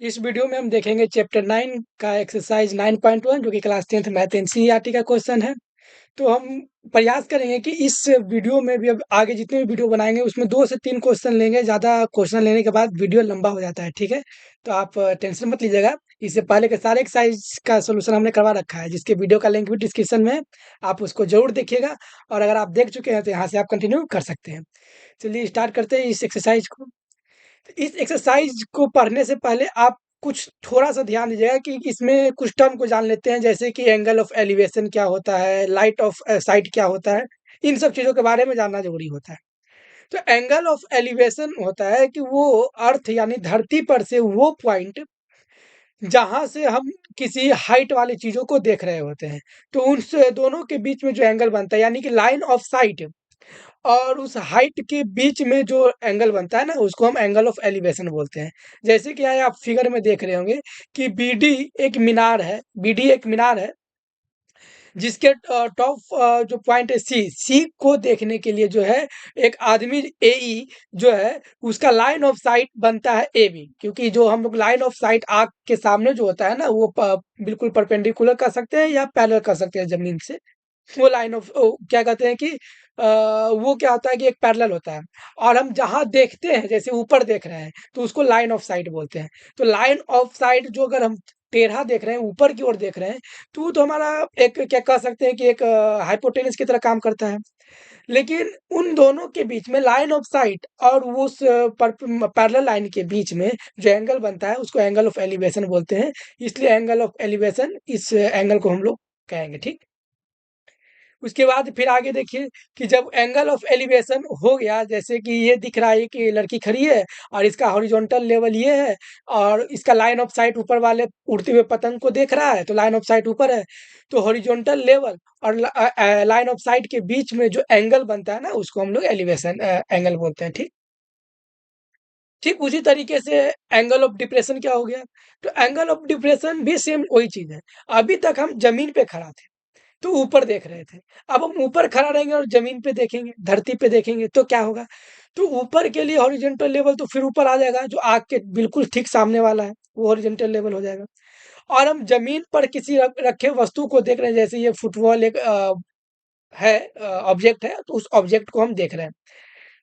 इस वीडियो में हम देखेंगे चैप्टर 9 का एक्सरसाइज 9.1 जो कि क्लास 10th मैथ एनसीईआरटी का क्वेश्चन है। तो हम प्रयास करेंगे कि इस वीडियो में भी अब आगे जितने भी वीडियो बनाएँगे उसमें 2 से 3 क्वेश्चन लेंगे, ज़्यादा क्वेश्चन लेने के बाद वीडियो लंबा हो जाता है, ठीक है? तो आप टेंशन मत लीजिएगा, इससे पहले के सारे एक्सरसाइज का सॉल्यूशन हमने करवा रखा है, जिसके वीडियो का लिंक भी डिस्क्रिप्शन में है, आप उसको ज़रूर देखिएगा और अगर आप देख चुके हैं तो यहाँ से आप कंटिन्यू कर सकते हैं। चलिए स्टार्ट करते हैं इस एक्सरसाइज को। इस एक्सरसाइज को पढ़ने से पहले आप कुछ थोड़ा-सा ध्यान दीजिएगा कि इसमें कुछ टर्म को जान लेते हैं, जैसे कि एंगल ऑफ एलिवेशन क्या होता है, लाइट ऑफ साइट क्या होता है, इन सब चीज़ों के बारे में जानना ज़रूरी होता है। तो एंगल ऑफ एलिवेशन होता है कि वो अर्थ यानी धरती पर से वो पॉइंट जहाँ से हम किसी हाइट वाली चीज़ों को देख रहे होते हैं, तो उस दोनों के बीच में जो एंगल बनता है यानी कि लाइन ऑफ साइट और उस हाइट के बीच में जो एंगल बनता है ना, उसको हम एंगल ऑफ एलिवेशन बोलते हैं। जैसे कि यहाँ आप फिगर में देख रहे होंगे कि बीडी एक मीनार है, बीडी एक मीनार है, जिसके टॉप जो पॉइंट है सी को देखने के लिए जो है एक आदमी एई जो है उसका लाइन ऑफ साइट बनता है एबी, क्योंकि जो हम लोग लाइन ऑफ साइट आँख के सामने जो होता है ना, वो बिल्कुल परपेंडिकुलर कर सकते हैं या पैरेलल कर सकते हैं ज़मीन से। वो लाइन ऑफ क्या कहते हैं कि वो क्या होता है कि एक पैरेलल होता है और हम जहाँ देखते हैं जैसे ऊपर देख रहे हैं तो उसको लाइन ऑफ साइट बोलते हैं। तो लाइन ऑफ साइट जो अगर हम टेढ़ा देख रहे हैं, ऊपर की ओर देख रहे हैं, तो वो तो हमारा एक क्या कह सकते हैं कि एक हाइपोटेनस की तरह काम करता है। लेकिन उन दोनों के बीच में लाइन ऑफ साइट और उस पैरेलल लाइन के बीच में जो एंगल बनता है उसको एंगल ऑफ एलिवेशन बोलते हैं। इसलिए एंगल ऑफ एलिवेशन इस एंगल को हम लोग कहेंगे, ठीक? उसके बाद फिर आगे देखिए कि जब एंगल ऑफ एलिवेशन हो गया, जैसे कि ये दिख रहा है कि लड़की खड़ी है और इसका हॉरिजॉन्टल लेवल ये है और इसका लाइन ऑफ साइट ऊपर वाले उड़ते हुए पतंग को देख रहा है, तो लाइन ऑफ साइट ऊपर है। तो हॉरिजॉन्टल लेवल और लाइन ऑफ साइट के बीच में जो एंगल बनता है ना, उसको हम लोग एलिवेशन एंगल बोलते हैं, ठीक? ठीक उसी तरीके से एंगल ऑफ डिप्रेशन क्या हो गया? तो एंगल ऑफ डिप्रेशन भी सेम वही चीज़ है। अभी तक हम ज़मीन पे खड़ा थे। तो ऊपर देख रहे थे। अब हम ऊपर खड़ा रहेंगे और ज़मीन पे देखेंगे, धरती पे देखेंगे तो क्या होगा? तो ऊपर के लिए हॉरिज़ॉन्टल लेवल तो फिर ऊपर आ जाएगा, जो आग के बिल्कुल ठीक सामने वाला है, वो हॉरिज़ॉन्टल लेवल हो जाएगा। और हम ज़मीन पर किसी रखे वस्तु को देख रहे हैं, जैसे ये फुटबॉल एक है ऑब्जेक्ट है, तो उस ऑब्जेक्ट को हम देख रहे हैं।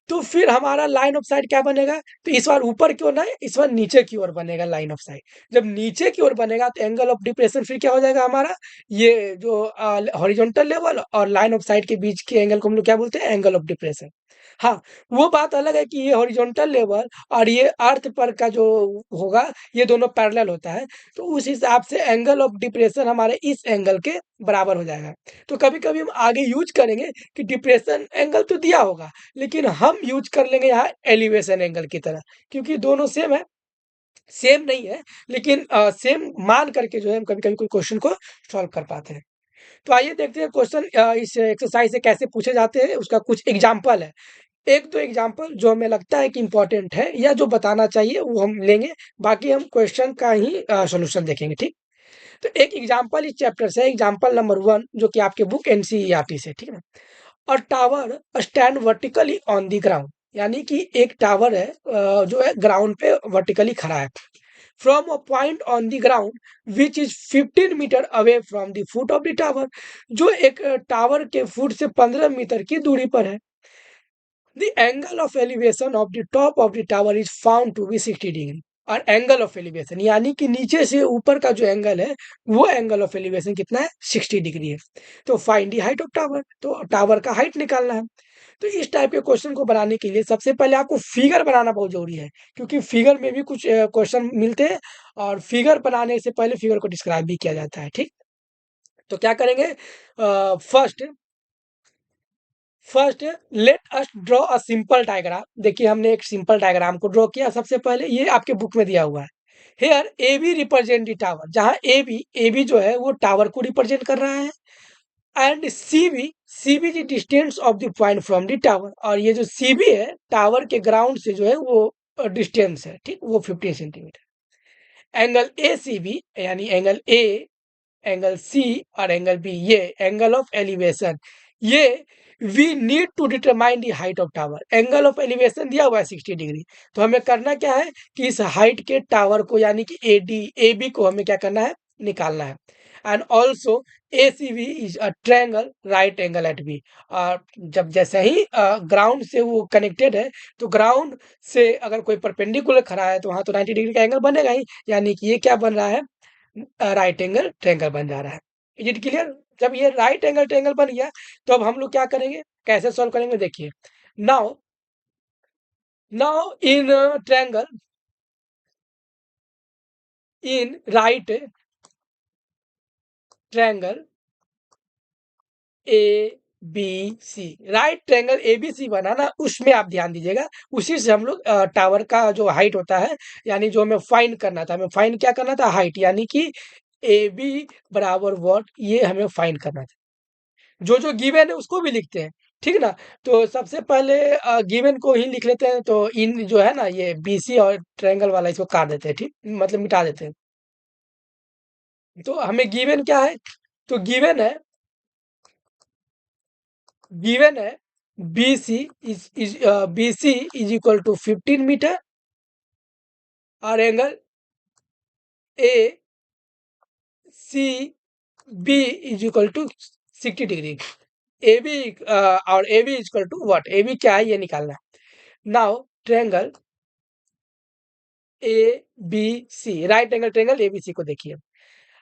तो फिर हमारा लाइन ऑफ साइट क्या बनेगा? तो इस बार ऊपर की ओर नहीं, इस बार नीचे की ओर बनेगा लाइन ऑफ साइट। जब नीचे की ओर बनेगा तो एंगल ऑफ डिप्रेशन फिर क्या हो जाएगा हमारा? ये जो हॉरिजॉन्टल लेवल और लाइन ऑफ साइट के बीच के एंगल को हम लोग क्या बोलते हैं? Angle of depression. हाँ, वो बात अलग है कि ये हॉरिजॉन्टल लेवल और ये अर्थ पर का जो होगा, ये दोनों पैरेलल होता है। तो उस हिसाब से एंगल ऑफ डिप्रेशन हमारे इस एंगल के बराबर हो जाएगा। तो कभी-कभी हम आगे यूज़ करेंगे कि डिप्रेशन एंगल तो दिया होगा, लेकिन हम यूज़ कर लेंगे यहाँ एलिवेशन एंगल की तरह, क्योंकि दोनों सेम है, सेम नहीं है, लेकिन सेम मान करके जो है हम कभी-कभी कोई क्वेश्चन को सॉल्व कर पाते हैं। तो आइए देखते हैं क्वेश्चन इस एक्सरसाइज से कैसे पूछे जाते हैं, उसका कुछ एग्जाम्पल है। 1-2 एग्जाम्पल जो हमें लगता है कि इम्पोर्टेंट है या जो बताना चाहिए वो हम लेंगे, बाकी हम क्वेश्चन का ही सॉल्यूशन देखेंगे, ठीक? तो एक एग्जाम्पल इस चैप्टर से एग्जाम्पल नंबर 1 जो कि आपके बुक एनसीईआरटी से, ठीक है? अ tower stand vertically on the ground, यानी कि एक टावर है जो है ग्राउंड पे वर्टिकली खड़ा है। From a point on the ground which is 15 metre away from the foot of the tower, जो एक टावर के फुट से 15 मीटर की दूरी पर है। The angle of elevation of the top of the tower is found to be 60 degree. और angle of elevation यानी कि नीचे से ऊपर का जो एंगल है, वो एंगल ऑफ एलिवेशन कितना है? 60 डिग्री है। तो find the height of tower, तो टावर का हाइट निकालना है। तो इस टाइप के क्वेश्चन को बनाने के लिए सबसे पहले आपको फिगर बनाना बहुत जरूरी है, क्योंकि फिगर में भी कुछ क्वेश्चन मिलते हैं और फिगर बनाने से पहले फिगर को डिस्क्राइब भी किया जाता है, ठीक? तो क्या करेंगे? First first let us draw a simple diagram. देखिए हमने एक सिंपल डायग्राम को ड्रॉ किया सबसे पहले, ये आपके बुक में दिया हुआ है। Here A B represent the tower, जहां ए बी जो है वो टावर को रिप्रेजेंट कर रहा है। And C B the distance of the point from the tower, और ये जो सी बी है टावर के ग्राउंड से जो है वो डिस्टेंस है, ठीक? वो 15 centimetre. Angle A C B यानी एंगल ए, एंगल सी और एंगल बी, ये एंगल ऑफ एलिवेशन। ये we need to determine the height of tower. Angle of elevation दिया हुआ है 60 डिग्री, तो हमें करना क्या है कि इस हाइट के टावर को यानी कि ए बी को हमें क्या करना है, निकालना है। And also A C B is a triangle right angle at B. और जब जैसे ही ग्राउंड से वो कनेक्टेड है, तो ग्राउंड से अगर कोई परपेंडिकुलर खड़ा है तो वहां तो 90 डिग्री का एंगल बनेगा ही, यानी कि ये क्या बन रहा है, राइट एंगल ट्रायंगल बन जा रहा है। Is it clear? जब ये राइट एंगल ट्रायंगल बन गया, तो अब हम लोग क्या करेंगे, कैसे सॉल्व करेंगे, देखिए। Now now in triangle, in right triangle A B C, right triangle A B C बना ना, उसमें आप ध्यान दीजिएगा। उसी से हम लोग टावर का जो हाइट होता है, यानी जो हमें फाइंड करना था, हमें फाइंड क्या करना था, हाइट, यानी कि ए बी बराबर व्हाट, ये हमें फाइंड करना था। जो जो गिवन है उसको भी लिखते हैं, ठीक ना। तो सबसे पहले गिवन को ही लिख लेते हैं, तो इन जो है ना, ये बीसी और ट्रायंगल वाला इसको काट देते हैं, ठीक, मतलब मिटा देते हैं। तो हमें गिवन क्या है, तो गिवन है B C is equal to 15 meter, और angle A C B is equal to 60 degree. A B और A B is equal to what, A B क्या है ये निकालना है। Now triangle A B C, right angle triangle ABC को देखिए।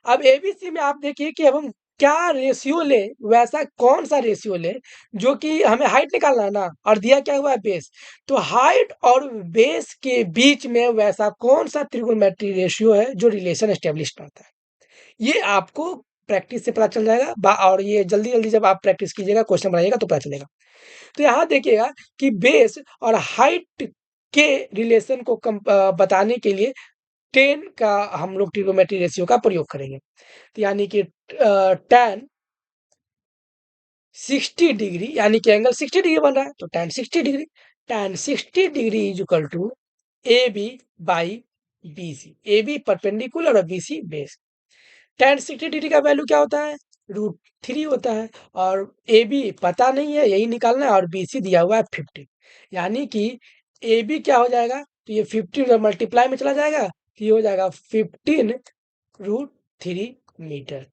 अब एबीसी में आप देखिए कि अब हम क्या रेशियो ले, वैसा कौन सा रेशियो ले, जो कि हमें हाइट निकालना है ना, और दिया क्या हुआ है, बेस। तो हाइट और बेस के बीच में वैसा कौन सा त्रिगोनोमेट्री रेशियो है जो रिलेशन एस्टेब्लिश करता है, ये आपको प्रैक्टिस से पता चल जाएगा। और ये जल्दी जल्दी जब आप प्रैक्टिस कीजिएगा, क्वेश्चन बनाइएगा, तो पता चलेगा। तो यहाँ देखिएगा कि बेस और हाइट के रिलेशन को बताने के लिए 10 का हम लोग ट्रिग्नोमेट्री रेशियो का प्रयोग करेंगे। तो यानी कि tan 60 डिग्री, यानी कि एंगल 60 डिग्री बन रहा है, तो tan 60 degree is equal to A B by B C. A B perpendicular और B C base. tan 60 degree का वैल्यू क्या होता है, √3 होता है, और ए बी पता नहीं है, यही निकालना है, और बी सी दिया हुआ है 15। यानी कि ए बी क्या हो जाएगा, तो ये 15 मल्टीप्लाई में चला जाएगा, तो ये हो जाएगा 15√3 मीटर।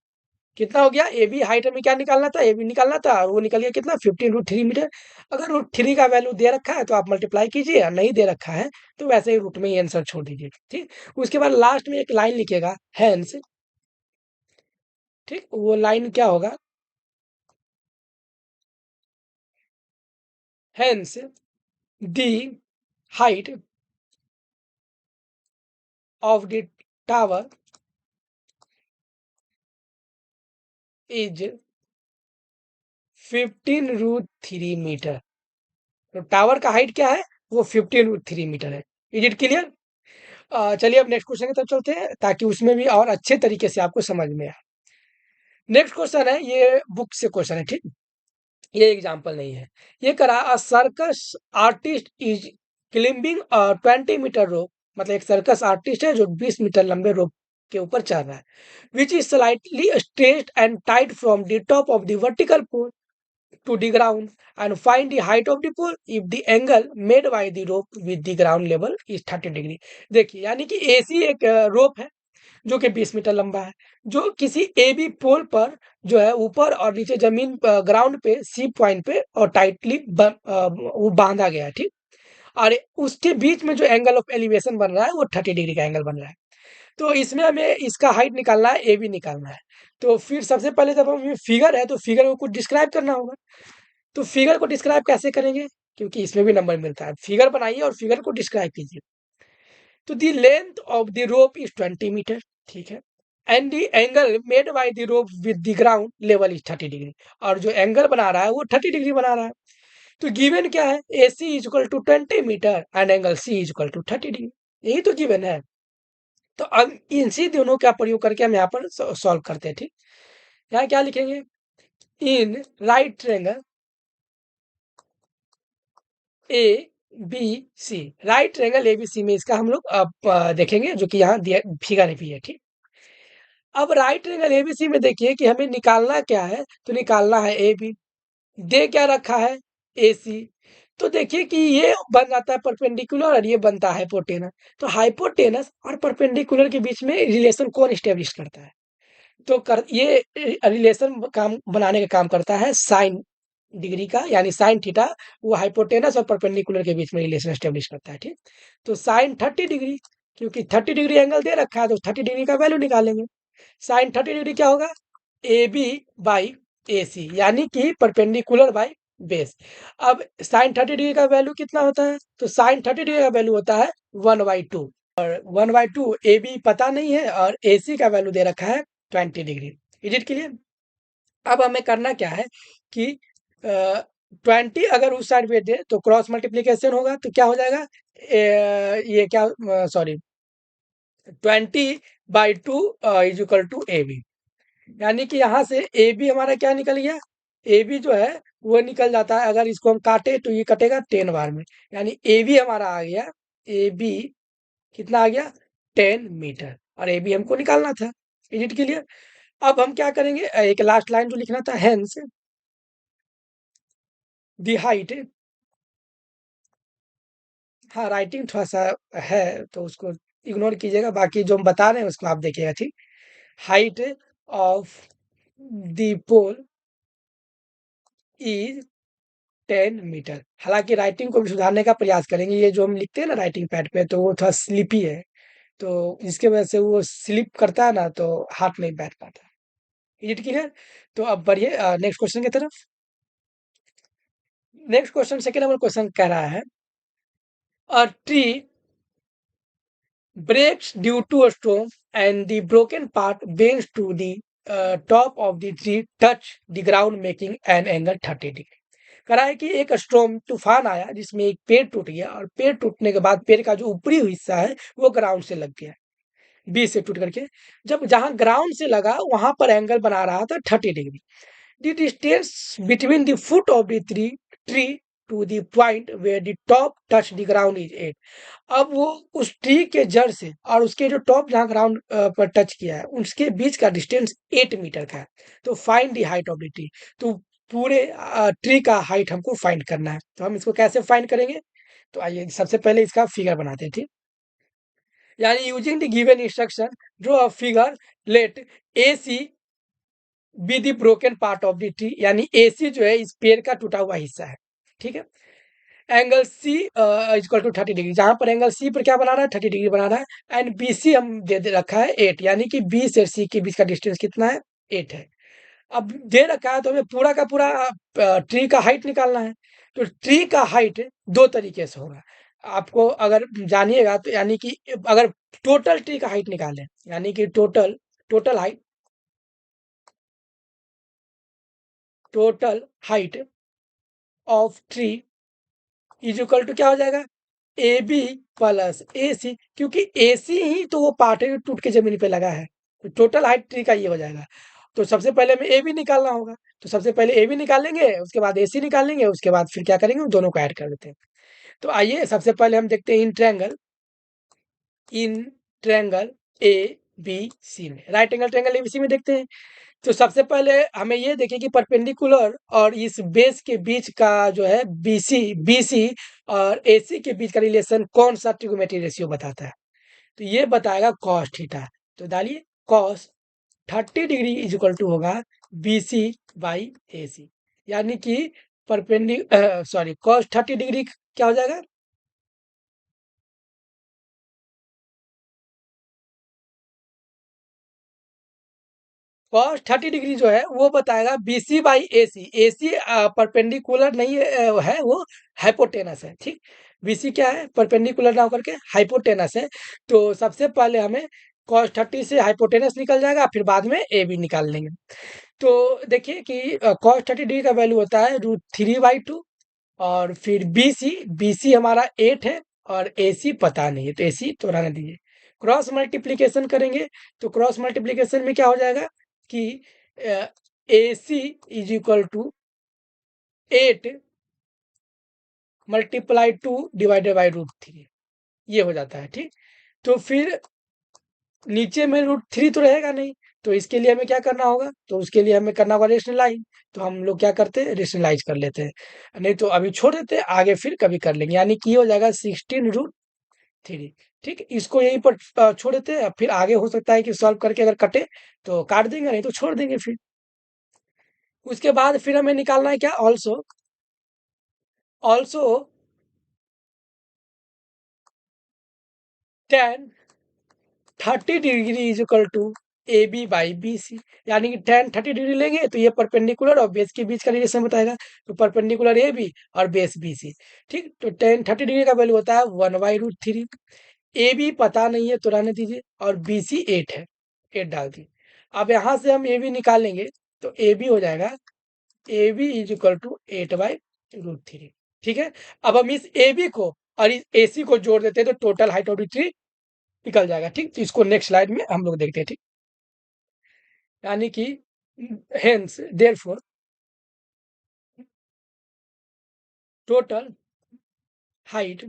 कितना हो गया, ए बी हाइट हमें क्या निकालना था, ए बी निकालना था, और वो निकल गया कितना, 15√3 मीटर। अगर √3 का वैल्यू दे रखा है तो आप मल्टीप्लाई कीजिए, और नहीं दे रखा है तो वैसे ही रूट में ही आंसर छोड़ दीजिए, ठीक। उसके बाद लास्ट में एक लाइन लिखेगा, हैंस, ठीक, वो लाइन क्या होगा, hence the height of the tower is 15√3 metre. तो टावर का हाइट क्या है, वो 15√3 मीटर है। Is it clear? चलिए अब नेक्स्ट क्वेश्चन की तरफ चलते हैं, ताकि उसमें भी और अच्छे तरीके से आपको समझ में आए। नेक्स्ट क्वेश्चन है, ये बुक से क्वेश्चन है, ठीक, ये एग्जाम्पल नहीं है। ये करा, a circus artist is climbing 20 meter rope, मतलब एक सर्कस आर्टिस्ट है जो 20 मीटर लंबे रोप के ऊपर चढ़ रहा है, which is slightly stretched and tight from the top of the vertical pole to the ground, and find the height of the pole if the angle made by the rope with the ground level is 30 degree. देखिए, यानी कि ऐसी एक रोप है जो कि 20 metre लंबा है, जो किसी ए बी पोल पर जो है ऊपर और नीचे जमीन ग्राउंड पे सी पॉइंट पे और टाइटली वो बांधा गया है, ठीक। और उसके बीच में जो एंगल ऑफ एलिवेशन बन रहा है वो 30 डिग्री का एंगल बन रहा है। तो इसमें हमें इसका हाइट निकालना है, ए बी निकालना है। तो फिर सबसे पहले जब हम, ये फिगर है तो फिगर को कुछ डिस्क्राइब करना होगा। तो फिगर को डिस्क्राइब कैसे करेंगे, क्योंकि इसमें भी नंबर मिलता है, फिगर बनाइए और फिगर को डिस्क्राइब कीजिए। तो the length of the rope is 20 metre, ठीक है, and the angle made by the rope with the ground level is 30 degree, और जो एंगल बना रहा है वो 30 डिग्री बना रहा है। तो गिवन क्या है, A C is equal to 20 meter and angle C is equal to 30 degree, यही तो गिवन है। तो अब इसी दोनों का प्रयोग करके हम यहाँ पर सॉल्व करते हैं, ठीक। यहाँ क्या लिखेंगे, in right triangle A B C, right triangle A B C में इसका हम लोग देखेंगे, जो कि यहाँ दिया फिगर भी है, ठीक। अब right triangle A B C में देखिए कि हमें निकालना क्या है, तो निकालना है ए बी। दे क्या रखा है, AC। तो देखिए कि ये बन जाता है परपेंडिकुलर और ये बनता है हाइपोटेनस। तो हाइपोटेनस और परपेंडिकुलर के बीच में रिलेशन कौन इस्टेब्लिश करता है? तो कर ये रिलेशन काम बनाने का काम करता है साइन डिग्री का, यानी साइन थीटा। वो हाइपोटेनस और परपेंडिकुलर के बीच में रिलेशन एस्टेब्लिश करता है, ठीक। तो साइन 30 डिग्री, क्योंकि 30 डिग्री एंगल दे रखा है तो 30 डिग्री का वैल्यू निकालेंगे। साइन 30 डिग्री क्या होगा, ए बी बाई ए सी, यानी कि परपेंडिकुलर बाई बेस। अब साइन 30 डिग्री का वैल्यू कितना होता है, तो साइन 30 डिग्री का वैल्यू होता है 1/2। 1/2 ए बी पता नहीं है और ए सी का वैल्यू दे रखा है 20 डिग्री। Is it clear? अब हमें करना क्या है कि 20 अगर उस साइड पे दे तो क्रॉस मल्टीप्लीकेशन होगा, तो क्या हो जाएगा, ये क्या, sorry, 20/2 is equal to A B. यानी कि यहाँ से ए बी हमारा क्या निकल गया, ए बी जो है वो निकल जाता है, अगर इसको हम काटे तो ये कटेगा 10 बार में, यानी ए बी हमारा आ गया, ए बी कितना आ गया, 10 मीटर। और ए बी हमको निकालना था। Is it clear? अब हम क्या करेंगे, एक लास्ट लाइन जो लिखना था, हेंस दी हाइट। हाँ, राइटिंग थोड़ा-सा है तो उसको इग्नोर कीजिएगा, बाकी जो हम बता रहे हैं उसको आप देखिएगा, ठीक। Height of the pole is 10 metre. हालाँकि राइटिंग को भी सुधारने का प्रयास करेंगे, ये जो हम लिखते हैं ना राइटिंग पैड पे तो वो थोड़ा स्लिपी है, तो इसकी वजह से वो स्लिप करता है ना तो हाथ नहीं बैठ पाता। Is it clear? तो अब बढ़िए नेक्स्ट क्वेश्चन की तरफ। Next question second number question कह रहा है, a tree breaks due to a storm and the broken part bends to the top of the tree touch the ground making an angle 30 degree. करा है कि एक storm तूफान आया जिसमें एक पेड़ टूट गया और पेड़ टूटने के बाद पेड़ का जो ऊपरी हिस्सा है वो ग्राउंड से लग गया, बीच से टूट करके। जब जहां ग्राउंड से लगा वहां पर एंगल बना रहा था 30 degree. The distance between the foot of the tree to the point where the top touch the ground is 8। अब वो उस ट्री के जड़ से और उसके जो टॉप जहाँ ग्राउंड पर टच किया है उसके बीच का डिस्टेंस 8 मीटर का है। तो find the height of the tree. तो पूरे ट्री का हाइट हमको फाइंड करना है, तो हम इसको कैसे फाइंड करेंगे, तो आइए सबसे पहले इसका फिगर बनाते हैं, ठीक। यानी using the given instruction draw a figure, let A C B the broken part of the tree, यानी AC जो है इस पेड़ का टूटा हुआ हिस्सा है, ठीक है। Angle C equal to 30 degree, जहां पर एंगल C पर क्या बना रहा है, 30 डिग्री बना रहा है। एंड BC हम दे रखा है 8, यानी कि B से C के बीच का डिस्टेंस कितना है, 8 है। अब दे रखा है तो हमें पूरा का पूरा ट्री का हाइट निकालना है। तो ट्री का हाइट दो तरीके से होगा, आपको अगर जानिएगा तो, यानी कि अगर टोटल ट्री का हाइट निकालें, यानी कि total total height total height of tree is equal to क्या हो जाएगा, ए बी प्लस ए सी, क्योंकि ए सी ही तो वो पार्ट है जो टूट के जमीन पे लगा है। तो टोटल हाइट ट्री का ये हो जाएगा। तो सबसे पहले हमें ए बी निकालना होगा, तो सबसे पहले ए बी निकालेंगे, उसके बाद ए सी निकालेंगे, उसके बाद फिर क्या करेंगे, उन दोनों को ऐड कर देते हैं। तो आइए सबसे पहले हम देखते हैं in triangle A B C में, राइट एंगल ट्रैंगल एबीसी में देखते हैं। तो सबसे पहले हमें ये देखिए कि परपेंडिकुलर और इस बेस के बीच का जो है बीसी और एसी के बीच का रिलेशन कौन सा ट्रिगोनोमेट्री रेशियो बताता है, तो ये बताएगा कॉस थीटा। तो डालिए cos 30 degree is equal to होगा बीसी बाई एसी, यानी कि कॉस 30 डिग्री क्या हो जाएगा, कॉस 30 डिग्री जो है वो बताएगा BC by AC। AC perpendicular नहीं है, वो हाइपोटेनस है, ठीक। BC क्या है, परपेंडिकुलर ना होकर के हाइपोटेनस है। तो सबसे पहले हमें कॉस 30 से हाइपोटेनस निकल जाएगा, फिर बाद में AB निकाल लेंगे। तो देखिए कि कॉस 30 डिग्री का वैल्यू होता है √3/2, और फिर BC हमारा 8 है और AC पता नहीं है, तो AC तो रहने दीजिए। क्रॉस मल्टीप्लीकेशन करेंगे, तो क्रॉस मल्टीप्लीकेशन में क्या हो जाएगा कि AC is equal to 8 multiply 2 divided by √3, ये हो जाता है, ठीक। तो फिर नीचे में √3 तो रहेगा नहीं, तो इसके लिए हमें क्या करना होगा, तो उसके लिए हमें करना होगा रेशनलाइज। तो हम लोग क्या करते हैं, रेशनलाइज कर लेते हैं, नहीं तो अभी छोड़ देते हैं, आगे फिर कभी कर लेंगे। यानी कि ये हो जाएगा 16√3। ठीक है, इसको यहीं पर छोड़ देते हैं, फिर आगे हो सकता है कि सॉल्व करके अगर कटे तो काट देंगे, नहीं तो छोड़ देंगे फिर। उसके बाद फिर हमें निकालना है क्या, also. Also tan 30 degree is equal to AB/BC। यानी कि tan 30 डिग्री लेंगे तो ये परपेंडिकुलर और बेस के बीच का रिलेशन बताएगा। तो परपेंडिकुलर AB और बेस BC। ठीक, तो tan 30 डिग्री का वैल्यू होता है 1/√3। AB पता नहीं है तो रहने दीजिए, और BC 8 है, 8 डाल दिए। अब यहाँ से हम AB निकालेंगे तो AB हो जाएगा AB इज इक्वल टू 8/√3। ठीक है, अब हम इस AB को और इस AC को जोड़ देते हैं तो टोटल हाइट ऑफ ट्री निकल जाएगा। ठीक, तो इसको नेक्स्ट स्लाइड में हम लोग देखते हैं। ठीक, यानी कि hence therefore total height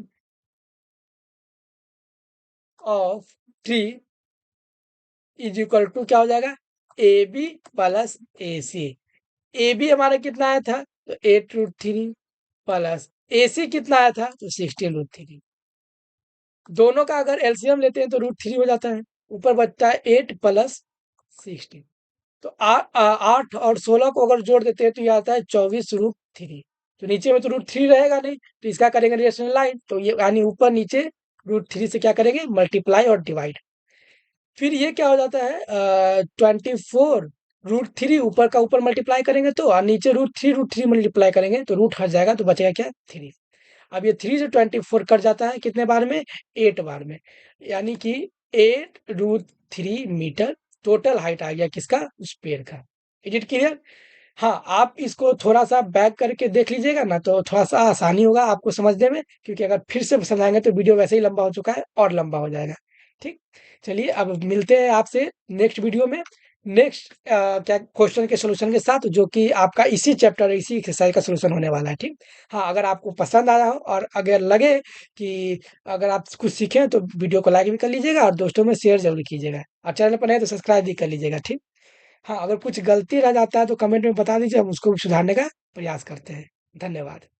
of tree is equal to क्या हो जाएगा, AB प्लस AC। AB हमारा कितना आया था, तो 8√3 प्लस AC कितना आया था, तो 16√3। दोनों का अगर एलसीएम लेते हैं तो √3 हो जाता है, ऊपर बचता है 8 प्लस 16। तो 8 और 16 को अगर जोड़ देते हैं तो ये आता है 24√3। तो नीचे में तो √3 रहेगा नहीं, तो इसका करेंगे रेशनल लाइन, तो ये यानी ऊपर नीचे √3 से क्या करेंगे, मल्टीप्लाई और डिवाइड। फिर ये क्या हो जाता है, 24√3 ऊपर का ऊपर मल्टीप्लाई करेंगे तो, और नीचे √3 मल्टीप्लाई करेंगे तो रूट हट जाएगा, तो बचेगा क्या, 3। अब ये 3 से 24 कट जाता है कितने बार में, 8 बार में। यानी कि 8√3 मीटर टोटल हाइट आ गया किसका, उस पेड़ का। Is it clear. हाँ, आप इसको थोड़ा सा बैक करके देख लीजिएगा ना, तो थोड़ा सा आसानी होगा आपको समझने में, क्योंकि अगर फिर से समझाएंगे तो वीडियो वैसे ही लंबा हो चुका है और लंबा हो जाएगा। ठीक, चलिए अब मिलते हैं आपसे नेक्स्ट वीडियो में, नेक्स्ट क्या क्वेश्चन के सोल्यूशन के साथ, जो कि आपका इसी चैप्टर इसी एक्सरसाइज का सोल्यूशन होने वाला है। ठीक, हाँ, अगर आपको पसंद आया हो और अगर लगे कि अगर आप कुछ सीखें तो वीडियो को लाइक भी कर लीजिएगा और दोस्तों में शेयर जरूर कीजिएगा, और चैनल पर नए तो सब्सक्राइब भी कर लीजिएगा। ठीक, हाँ, अगर कुछ गलती रह जाता है तो कमेंट में बता दीजिए, हम उसको सुधारने का प्रयास करते हैं। धन्यवाद।